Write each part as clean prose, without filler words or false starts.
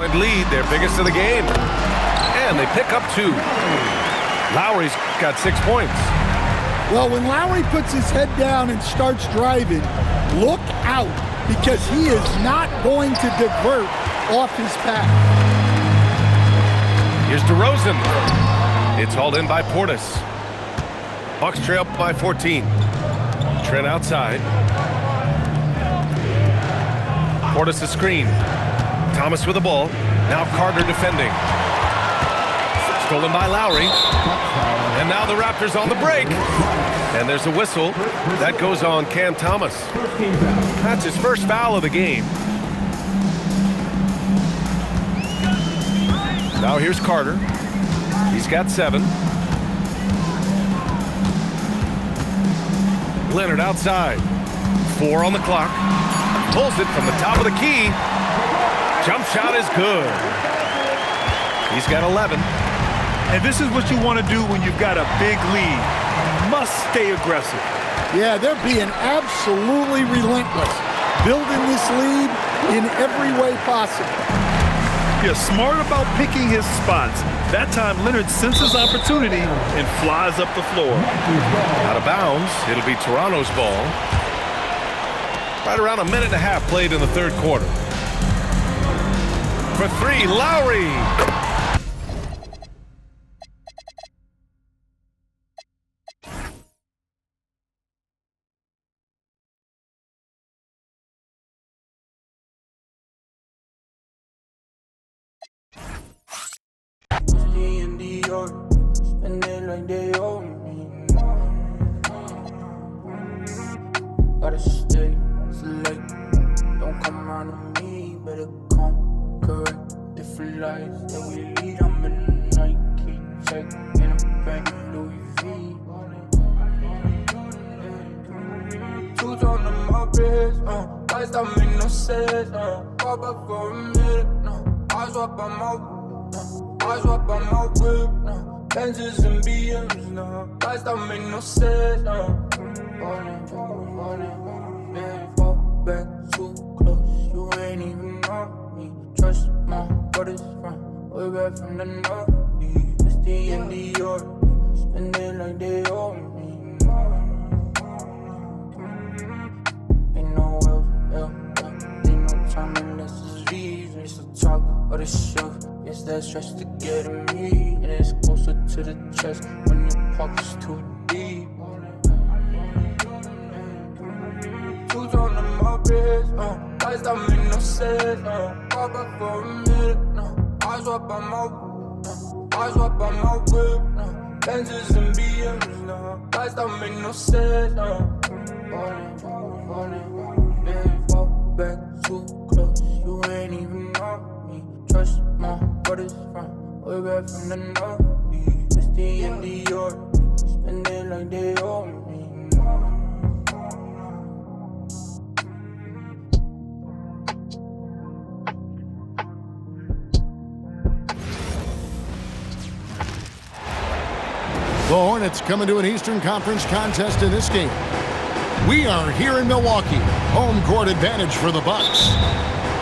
Lead, their biggest of the game. And they pick up 2. Lowry's got 6 points. Well, when Lowry puts his head down and starts driving, look out, because he is not going to divert off his path. Here's DeRozan. It's hauled in by Portis. Bucks trail by 14. Trent outside. Portis a screen. Thomas with the ball. Now Carter defending. Stolen by Lowry. And now the Raptors on the break. And there's a whistle. That goes on Cam Thomas. That's his first foul of the game. Now here's Carter. He's got 7. Leonard outside. 4 on the clock. Pulls it from the top of the key. Jump shot is good. He's got 11. And this is what you want to do when you've got a big lead. You must stay aggressive. Yeah, they're being absolutely relentless, building this lead in every way possible. You're smart about picking his spots. That time, Leonard senses opportunity and flies up the floor. Out of bounds. It'll be Toronto's ball. Right around a minute and a half played in the third quarter. For 3, Lowry. Spending like they owe me. Gotta stay select. Don't come around to me. Better come correct. Different lives that we lead. I'm in a Nike check in a bank Louis V. 2's on my wrist. Lights don't make no sense. Pop up for a minute. I swap on my. I swap on my whip, Benzes and BMs, no. Lights don't make no sense, Falling, baby, fall back too close. You ain't even know me. Trust my brothers from way back from the north. Misty and Dior, spending like they owe me. Ain't no else, ain't no time unless it's V's. It's the top of the shelf. It's that stress to get at me, and it's closer to the chest when your pocket's too deep. 2's on my wrist, lights don't make no sense. Pop up for a minute, I swap on my whip, Benzes and BMs, lights don't make no sense. Falling, baby, fall back too close. You ain't even know me. Trust my brothers from way back from the north. Misty and Dior, spending like they owe me. The Hornets coming to an Eastern Conference contest in this game. We are here in Milwaukee. Home court advantage for the Bucks.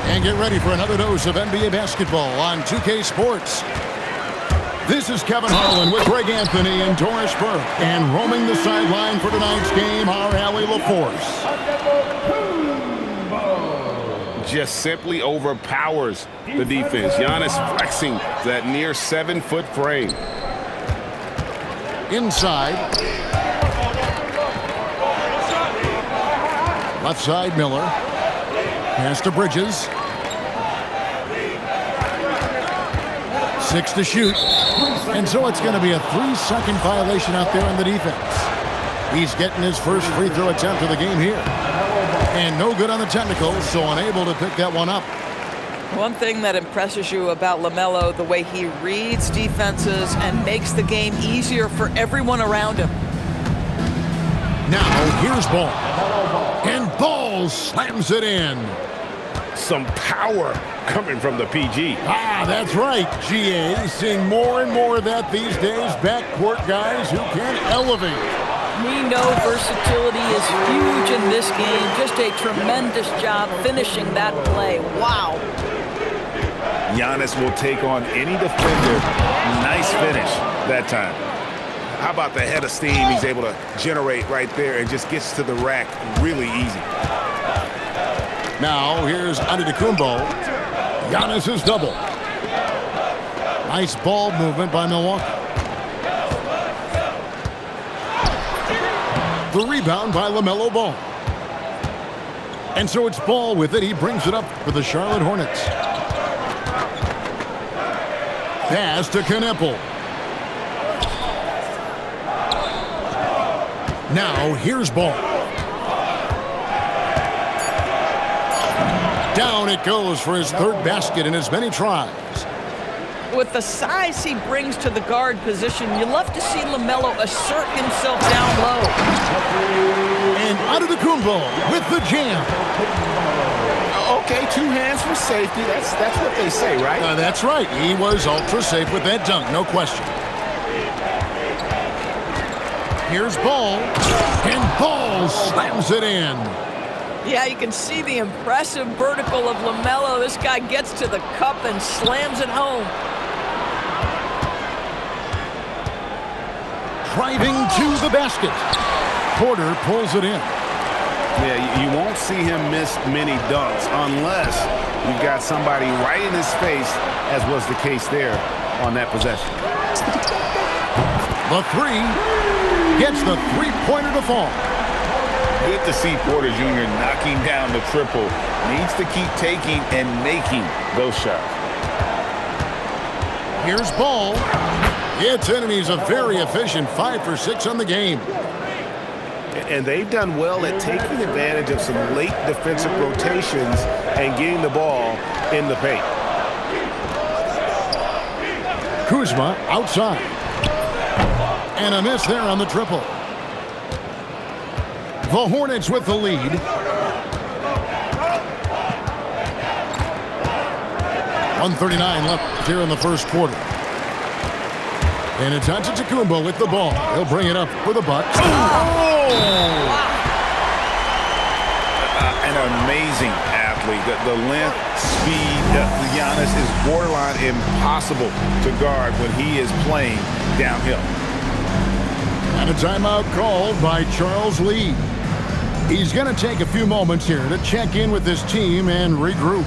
And get ready for another dose of NBA basketball on 2K Sports. This is Kevin Harlan with Greg Anthony and Doris Burke. And roaming the sideline for tonight's game are Allie LaForce. Just simply overpowers the defense. Giannis flexing that near 7-foot frame. Inside. Left side, Miller. Pass to Bridges. 6 to shoot. And so it's going to be a 3-second violation out there on the defense. He's getting his first free throw attempt of the game here. And no good on the technical, so unable to pick that one up. One thing that impresses you about LaMelo, the way he reads defenses and makes the game easier for everyone around him. Now, here's Ball. And Ball slams it in. Some power coming from the PG. Ah, that's right, GA. Seeing more and more of that these days. Backcourt guys who can elevate. We know versatility is huge in this game. Just a tremendous job finishing that play. Wow. Giannis will take on any defender. Nice finish that time. How about the head of steam he's able to generate right there and just gets to the rack really easy. Now here's Antetokounmpo. Giannis's double. Nice ball movement by Milwaukee. The rebound by LaMelo Ball. And so it's Ball with it. He brings it up for the Charlotte Hornets. Pass to Kneppel. Now here's Ball. Down it goes for his third basket in as many tries. With the size he brings to the guard position, you love to see LaMelo assert himself down low. And Antetokounmpo with the jam. Okay, 2 hands for safety. That's what they say, right? That's right. He was ultra safe with that dunk, no question. Here's Ball. And Ball slams it in. Yeah, you can see the impressive vertical of LaMelo. This guy gets to the cup and slams it home. Driving to the basket. Porter pulls it in. Yeah, you won't see him miss many dunks unless you've got somebody right in his face, as was the case there on that possession. The three gets the three-pointer to fall. Good to see Porter Jr. knocking down the triple. Needs to keep taking and making those shots. Here's Ball. It's in, and he's a very efficient 5 for 6 on the game. And they've done well at taking advantage of some late defensive rotations and getting the ball in the paint. Kuzma outside. And a miss there on the triple. The Hornets with the lead. .139 left here in the first quarter. And it's Antetokounmpo with the ball. He'll bring it up for the Bucks. An amazing athlete. The length, speed, Giannis is borderline impossible to guard when he is playing downhill. And a timeout called by Charles Lee. He's going to take a few moments here to check in with his team and regroup.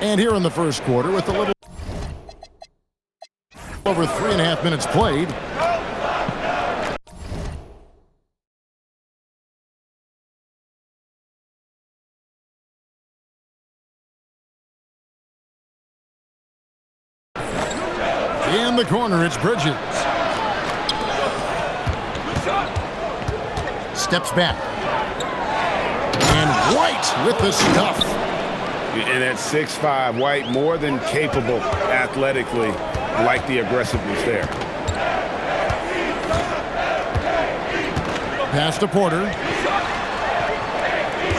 And here in the first quarter with a little over 3.5 minutes played. In the corner, it's Bridges. Steps back. And White with the stuff. And at 6'5", White more than capable athletically, like the aggressiveness there. Pass to Porter.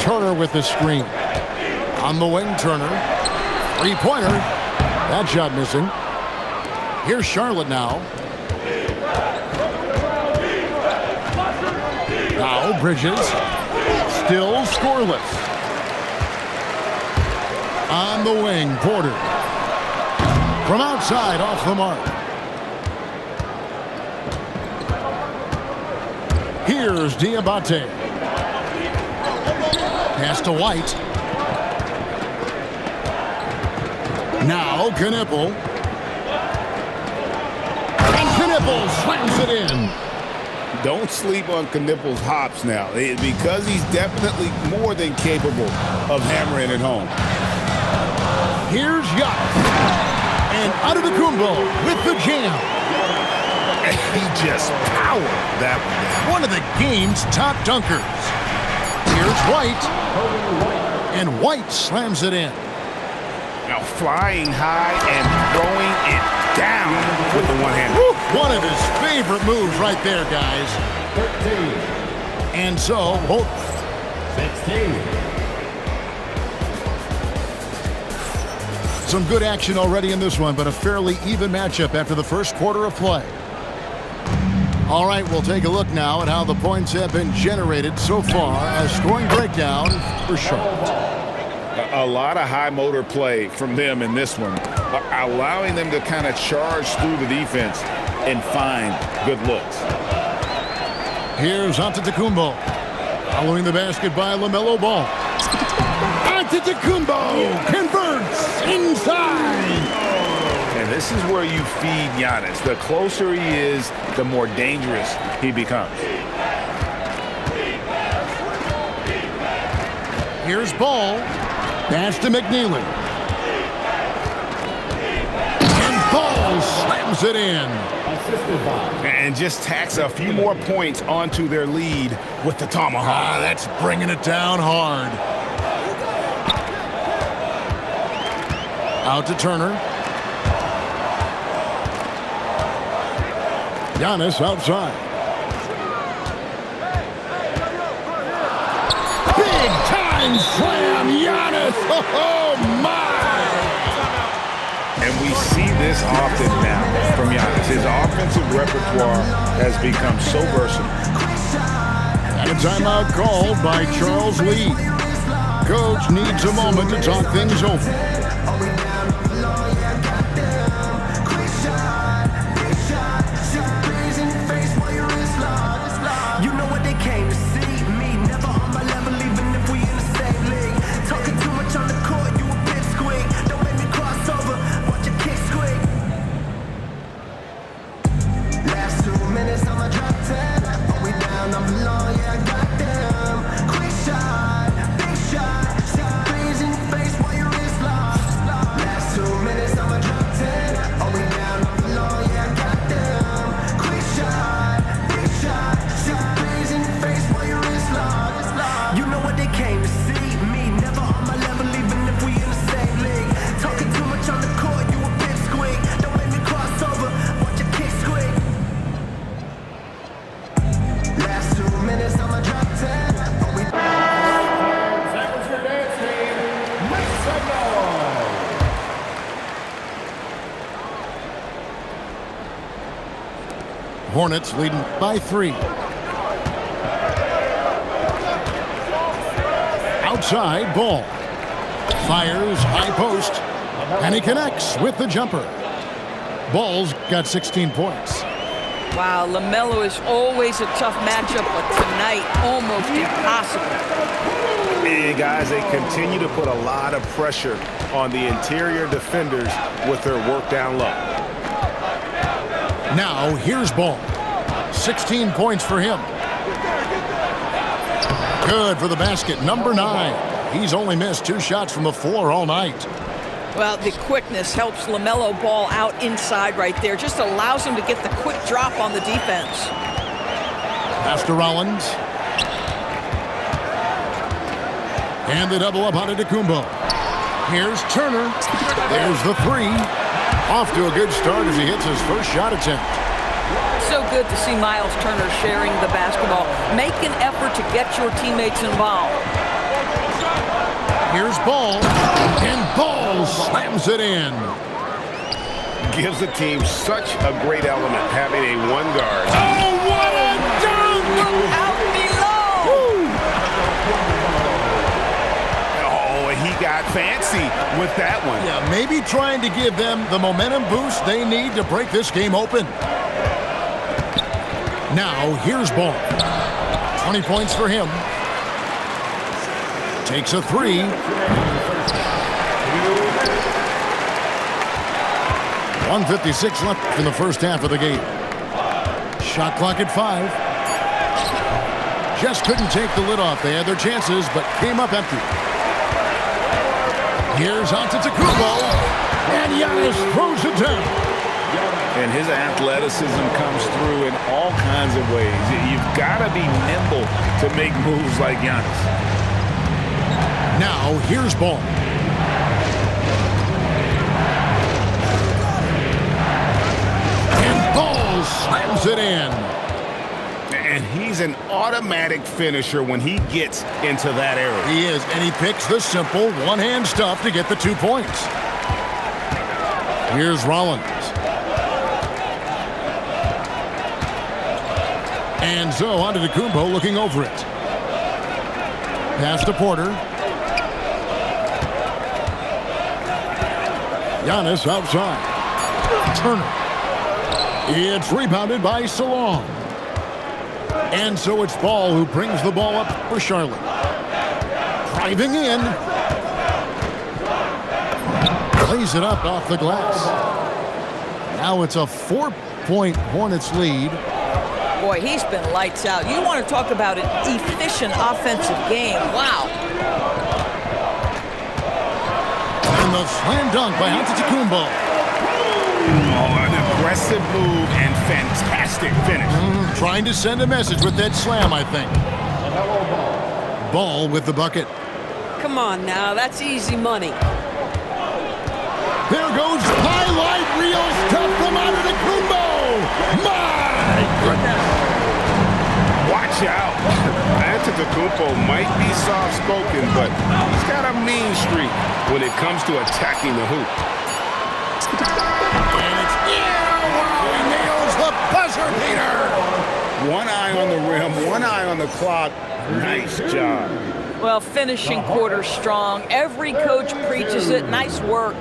Turner with the screen. On the wing, Turner. Three-pointer. That shot missing. Here's Charlotte now. Now Bridges. Still scoreless. On the wing, Porter. From outside, off the mark. Here's Diabate. Pass to White. Now Knipple. And Knipple slams it in. Don't sleep on Knipple's hops now, because he's definitely more than capable of hammering it home. Here's Giannis. And Antetokounmpo with the jam. And he just powered that one. One of the game's top dunkers. Here's White. And White slams it in. Now flying high and throwing it down with the one hand. One of his favorite moves right there, guys. 13. And so, 16. Some good action already in this one, but a fairly even matchup after the first quarter of play. All right, we'll take a look now at how the points have been generated so far as scoring breakdown for Charlotte. A lot of high motor play from them in this one, allowing them to kind of charge through the defense and find good looks. Here's Antetokounmpo. Following the basket by LaMelo Ball. Antetokounmpo converts inside. And this is where you feed Giannis. The closer he is, the more dangerous he becomes. Here's Ball. Pass to McNeely. And Ball slams it in. And just tacks a few more points onto their lead with the tomahawk. That's bringing it down hard. Out to Turner. Giannis outside. Big time slam, Giannis. Oh, my. And we see this often now from Giannis. His offensive repertoire has become so versatile. And a timeout called by Charles Lee. Coach needs a moment to talk things over. Hornets leading by 3. Outside, Ball. Fires, high post. And he connects with the jumper. Ball's got 16 points. Wow, LaMelo is always a tough matchup, but tonight almost impossible. And guys, they continue to put a lot of pressure on the interior defenders with their work down low. Now, here's Ball. 16 points for him. Good for the basket, number 9. He's only missed 2 shots from the floor all night. Well, the quickness helps LaMelo Ball out inside right there. Just allows him to get the quick drop on the defense. Pass to Rollins. And the double up on Antetokounmpo. Here's Turner. There's the 3. Off to a good start as he hits his first shot attempt. So good to see Miles Turner sharing the basketball. Make an effort to get your teammates involved. Here's Ball. And Ball slams it in. Gives the team such a great element having a one guard. Oh, what a dunk! Look out below! Woo! Oh, and he got fancy with that one. Yeah, maybe trying to give them the momentum boost they need to break this game open. Now, here's Ball. 20 points for him. Takes a 3. 1:56 left in the first half of the game. Shot clock at 5. Just couldn't take the lid off. They had their chances, but came up empty. Here's Antetokounmpo, and Giannis throws it down. And his athleticism comes through in all kinds of ways. You've got to be nimble to make moves like Giannis. Now, here's Ball. And Ball slams it in. And he's an automatic finisher when he gets into that area. He is, and he picks the simple one-hand stuff to get the 2 points. Here's Rollins. And so Antetokounmpo looking over it. Pass to Porter. Giannis outside. Turner. It's rebounded by Salong. And so it's Ball who brings the ball up for Charlotte. Driving in. Plays it up off the glass. Now it's a 4-point Hornets lead. Boy, he's been lights out. You want to talk about an efficient offensive game. Wow. And the slam dunk by Antetokounmpo. Oh, an aggressive move and fantastic finish. Trying to send a message with that slam, I think. Ball with the bucket. Come on now, that's easy money. There goes highlight reel stuff from Antetokounmpo. My goodness. Watch out. Antetokounmpo might be soft-spoken, but he's got a mean streak when it comes to attacking the hoop. And it's wow, he nails the buzzer beater. One eye on the rim, one eye on the clock. Nice job. Well, finishing quarter strong. Every coach preaches it. Nice work.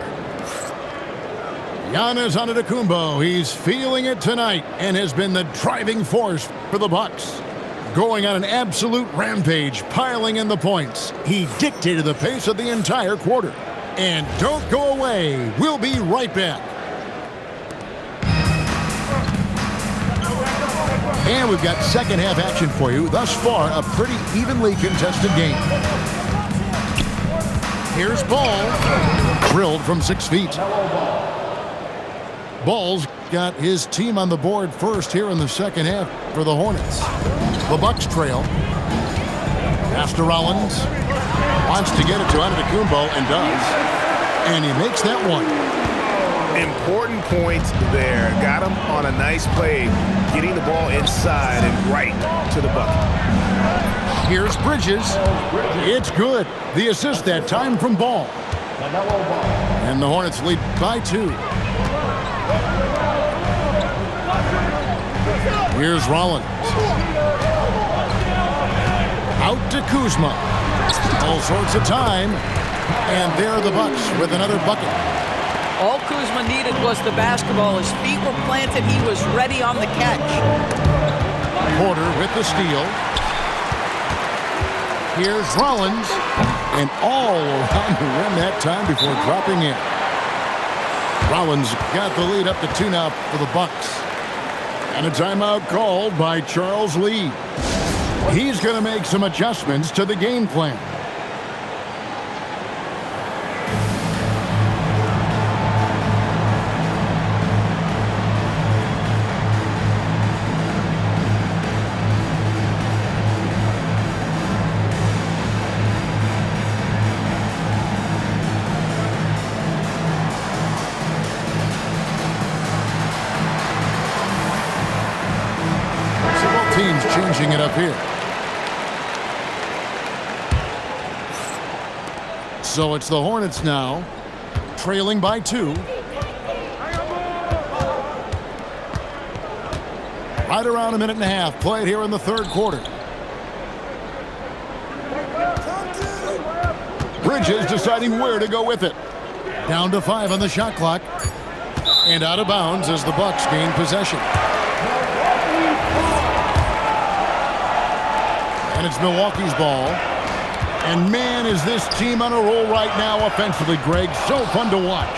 Giannis Antetokounmpo, he's feeling it tonight and has been the driving force for the Bucks. Going on an absolute rampage, piling in the points. He dictated the pace of the entire quarter. And don't go away. We'll be right back. And we've got second half action for you. Thus far, a pretty evenly contested game. Here's Ball. Drilled from 6 feet. Ball's got his team on the board first here in the second half for the Hornets. The Bucks trail. Pass to Rollins. Wants to get it to Antetokounmpo and does. And he makes that one. Important points there. Got him on a nice play, getting the ball inside and right to the bucket. Here's Bridges. It's good. The assist that time from Ball. And the Hornets lead by 2. Here's Rollins. Out to Kuzma. All sorts of time. And there are the Bucks with another bucket. All Kuzma needed was the basketball. His feet were planted. He was ready on the catch. Porter with the steal. Here's Rollins. And all around the rim that time before dropping in. Rollins got the lead up to 2 now for the Bucks. And a timeout called by Charles Lee. He's going to make some adjustments to the game plan. Teams changing it up here. So it's the Hornets now, trailing by 2. Right around a minute and a half played here in the third quarter. Bridges deciding where to go with it. Down to 5 on the shot clock. And out of bounds as the Bucks gain possession. And it's Milwaukee's ball. And man, is this team on a roll right now offensively, Greg. So fun to watch.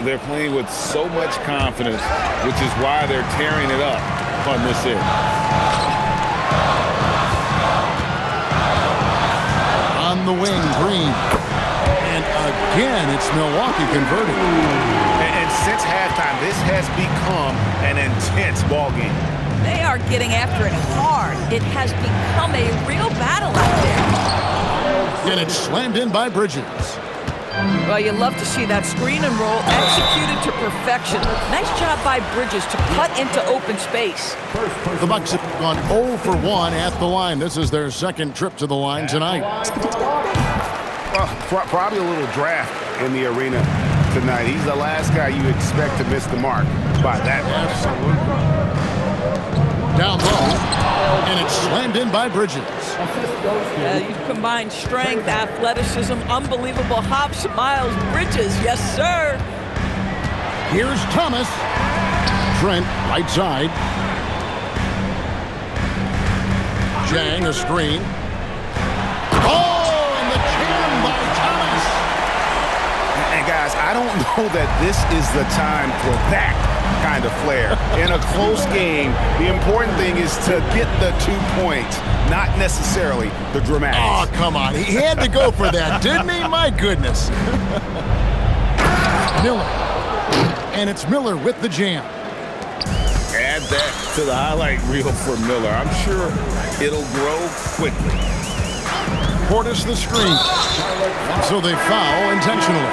They're playing with so much confidence, which is why they're tearing it up on this end. On the wing, Green. And again, it's Milwaukee converting. And since halftime, this has become an intense ball game. They are getting after it hard. It has become a real battle out there. And it's slammed in by Bridges. Well, you love to see that screen and roll executed to perfection. Nice job by Bridges to cut into open space. The Bucks have gone 0 for 1 at the line. This is their second trip to the line tonight. Well, probably a little draft in the arena tonight. He's the last guy you expect to miss the mark by that much. Absolutely. Down low, and it's slammed in by Bridges. You combine strength, athleticism, unbelievable hops, Miles Bridges. Yes, sir. Here's Thomas. Trent, right side. Jang, a screen. Oh, and the jam by Thomas. And guys, I don't know that this is the time for that kind of flair. In a close game, the important thing is to get the 2 points, not necessarily the dramatics. Oh, come on. He had to go for that, didn't he? My goodness. Miller. And it's Miller with the jam. Add that to the highlight reel for Miller. I'm sure it'll grow quickly. Portis the screen. So they foul intentionally.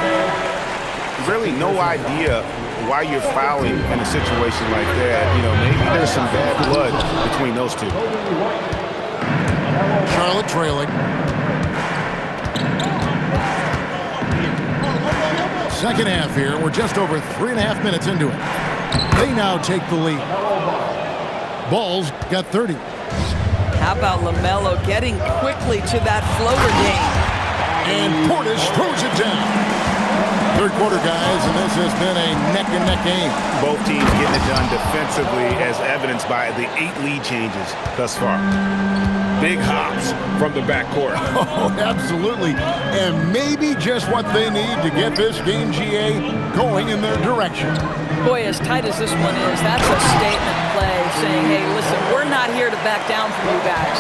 Really no idea why you're fouling in a situation like that. You know, maybe there's some bad blood between those two. Charlotte trailing. Second half here. We're just over 3.5 minutes into it. They now take the lead. Ball's got 30. How about LaMelo getting quickly to that floater game? And Portis throws it down. Third quarter, guys, and this has been a neck-and-neck game. Both teams getting it done defensively, as evidenced by the 8 lead changes thus far. Big hops from the backcourt. Oh, absolutely. And maybe just what they need to get this game, GA, going in their direction. Boy, as tight as this one is, that's a statement play saying, hey, listen, we're not here to back down from you guys.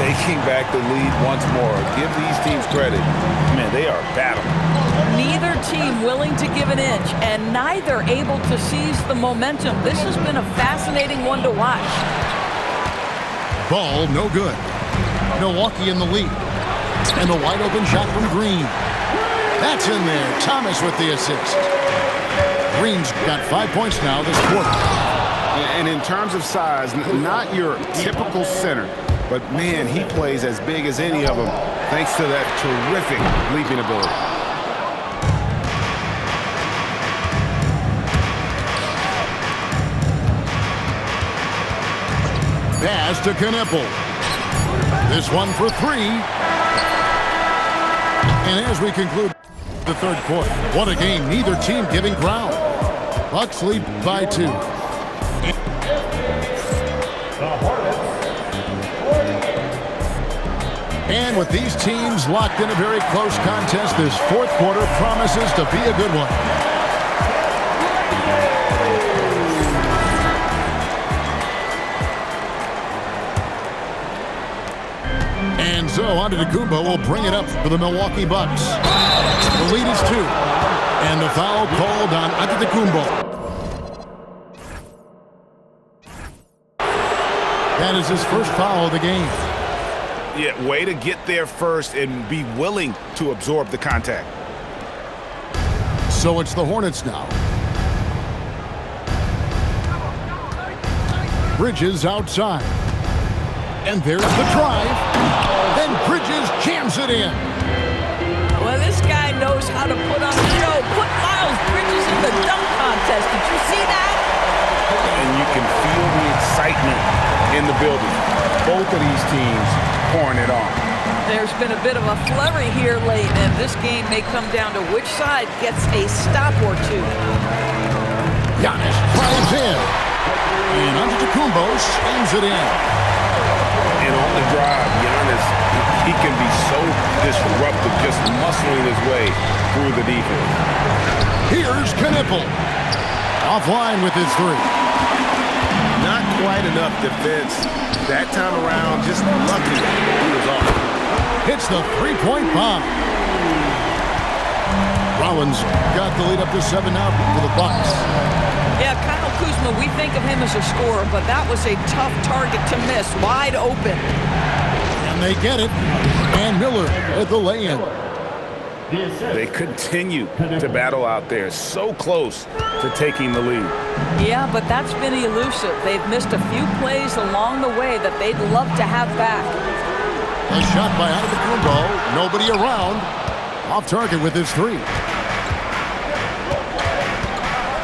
Taking back the lead once more. Give these teams credit. Man, they are battling. Neither team willing to give an inch, and neither able to seize the momentum. This has been a fascinating one to watch. Ball no good. Milwaukee in the lead. And the wide open shot from Green. That's in there. Thomas with the assist. Green's got 5 points now this quarter. And in terms of size, not your typical center, but man, he plays as big as any of them thanks to that terrific leaping ability. Pass to Knueppel. This one for 3. And as we conclude the third quarter, what a game. Neither team giving ground. Bucks lead by 2. And with these teams locked in a very close contest, this fourth quarter promises to be a good one. And so Antetokounmpo will bring it up for the Milwaukee Bucks. The lead is 2. And the foul called on Antetokounmpo. That is his first foul of the game. Yeah, way to get there first and be willing to absorb the contact. So it's the Hornets now. Bridges outside. And there's the drive. Then Bridges jams it in. Well, this guy knows how to put on a show. Put Miles Bridges in the dunk contest. Did you see that? And you can feel the excitement in the building. Both of these teams pouring it on. There's been a bit of a flurry here late, and this game may come down to which side gets a stop or two. Giannis drives in. And Antetokounmpo slams it in. And on the drive, Giannis he can be so disruptive, just muscling his way through the defense. Here's Knipple. Offline with his three. Not quite enough defense. That time around, just lucky he was off. Hits the three-point bomb. Rollins got the lead up to 7 now for the Bucks. Yeah, Kyle Kuzma, we think of him as a scorer, but that was a tough target to miss, wide open. And they get it. And Miller at the lay-in. They continue to battle out there, so close to taking the lead. Yeah, but that's been elusive. They've missed a few plays along the way that they'd love to have back. A shot by Antetokounmpo. Nobody around. Off target with his three.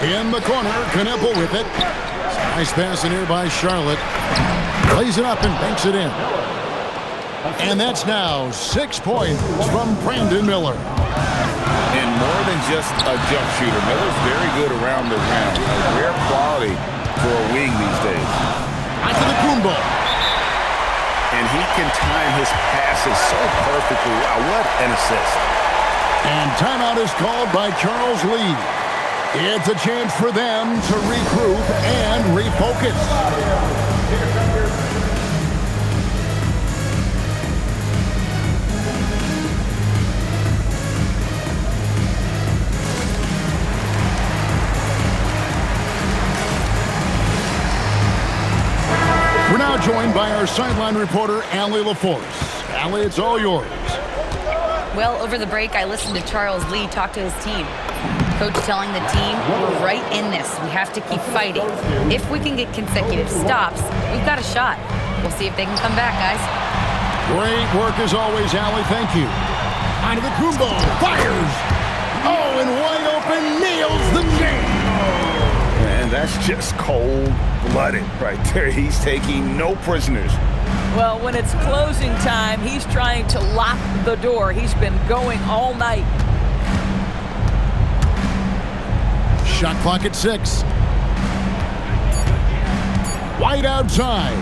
In the corner, Knipple with it. Nice pass in here by Charlotte. Plays it up and banks it in. And that's now 6 points from Brandon Miller. And more than just a jump shooter, Miller's very good around the rim. A rare quality for a wing these days. Antetokounmpo. And he can time his passes so perfectly. Wow, what an assist. And timeout is called by Charles Lee. It's a chance for them to regroup and refocus. We're now joined by our sideline reporter, Allie LaForce. Allie, it's all yours. Well, over the break, I listened to Charles Lee talk to his team. Coach telling the team, we're right in this. We have to keep fighting. If we can get consecutive stops, we've got a shot. We'll see if they can come back, guys. Great work as always, Allie. Thank you. Antetokounmpo fires. Oh, and wide open, nails the game. And that's just cold-blooded right there. He's taking no prisoners. Well, when it's closing time, he's trying to lock the door. He's been going all night. Shot clock at 6. Wide outside.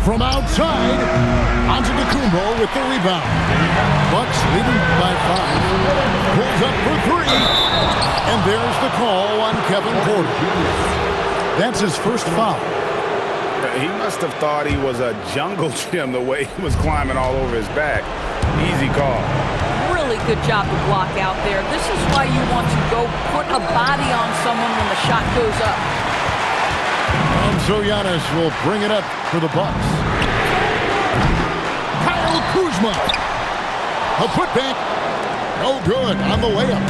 From outside, Antetokounmpo with the rebound. Bucks leading by 5. Pulls up for 3. And there's the call on Kevin Porter. That's his first foul. He must have thought he was a jungle gym the way he was climbing all over his back. Easy call. Really good job to block out there. This is why you want to go put a body on someone when the shot goes up. And so Giannis will bring it up for the Bucks. Kyle Kuzma. A putback. No good on the layup.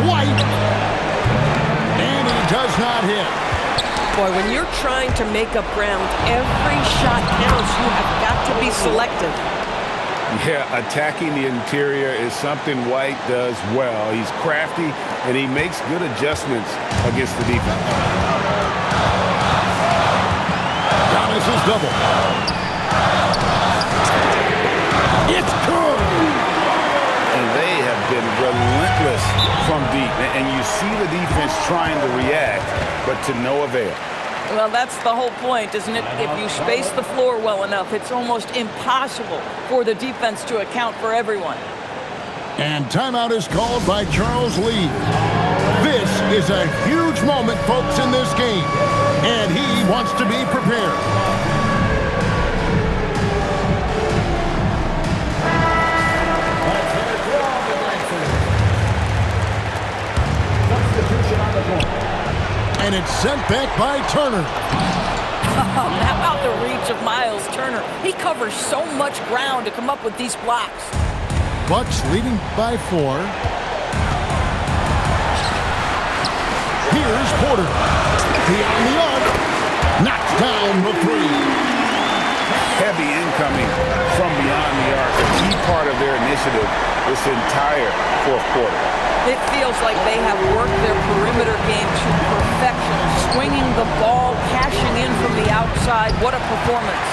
White. And he does not hit. Boy, when you're trying to make up ground, every shot counts. You have got to be selective. Yeah, attacking the interior is something White does well. He's crafty, and he makes good adjustments against the defense. Giannis is double. It's good. And they have been relentless from deep. And you see the defense trying to react, but to no avail. Well, that's the whole point, isn't it? If you space the floor well enough, it's almost impossible for the defense to account for everyone. And timeout is called by Charles Lee. This is a huge moment, folks, in this game. And he wants to be prepared. And it's sent back by Turner. How about the reach of Miles Turner? He covers so much ground to come up with these blocks. Bucks leading by 4. Here's Porter. Beyond the arc. Knocks down the 3. Heavy incoming from beyond the arc. A key part of their initiative this entire fourth quarter. It feels like they have worked their perimeter game to perfection, swinging the ball, cashing in from the outside. What a performance.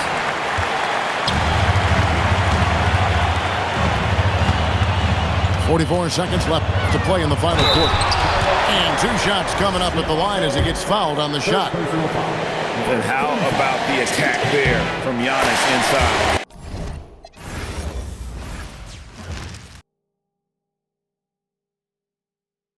.44 seconds left to play in the final quarter. And 2 shots coming up at the line as he gets fouled on the shot. And how about the attack there from Giannis inside?